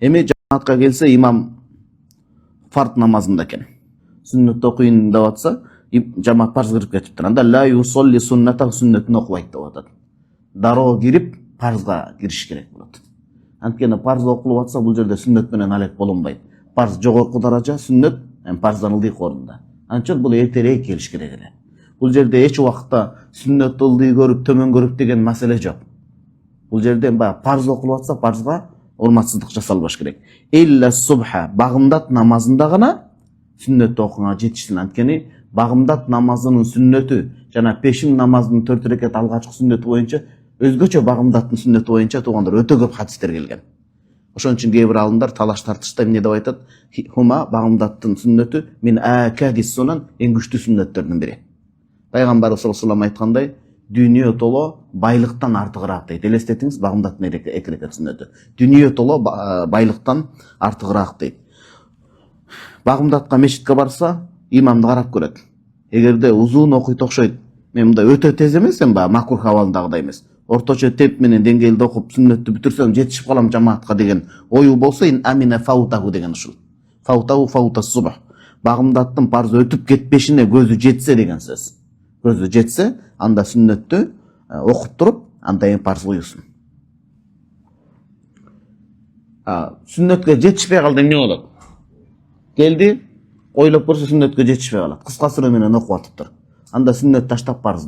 Эми жамаатка келсе имам фард намазында экен. Сүннөт окуйын деп атса, жамаат парз кирип кетиптир. Анда ла юсолли сунната сүннөтүн окубайт деп атат. Дароо кирип парзга кириш керек болот. Анткени парз окулуп атса бул жерде сүннөт менен алек болонбойт. Парз жогорку даража, сүннөт парздан ылдый орунда. Анча бул эртерээк келиш керек эле. Бул жерде эч убакта сүннөт ылдый көрүп, төмөн көрүп деген маселе жок. Бул жерде парз окулуп атса парзга урматсыздык жасалбаш керек. Илля субха багымдат намазында гана сүннөт окуңа жетишсин. Анткени багымдат намазынын сүннөтү жана пешим намазынын 4 рекат алгачкы сүннөтү боюнча өзгөчө багымдаттын сүннөтү боюнча туугандар өтө көп хадистер келген. Ошон үчүн кээ бир алымдар талаш тартышта эмне деп айтат? Хума багымдаттын сүннөтү мин акадис сунан эң күчтүү сүннөттөрдүн бири. Пайгамбарыбыз саллаллаху алейхи ва саллям айткандай, дүйнө толо байлыктан артыгыраак дейт. Элестетиңиз, багымдаттын 2 рекат сүннөтү. Дүйнө толо байлыктан артыгыраак дейт. Багымдатка мешитке барса, имамды карап көрөт. Эгерде узун окуйт окшойт, мен мындай өтө тез эмес, макрух абалындагыдай эмес. Орточо теп менен деңгээлде окуп сүннөттү бүтүрсөм жетишип калам жамаатка деген ою болсо, ин амина фаутаху деген ушул. Фаутаху фаутас субх. Багымдаттын парзы өтүп кетпешине көзү жетсе деген сөз. Көзү жетсе, анда сүннөттү окуп туруп, анда парз уюсун. Сүннөткө жетишпей калды эмне болот? Келди, ойлоп көрсө сүннөткө жетишпей калат. Кыска сүрө менен окуп атыптыр. Анда сүннөт таштап парз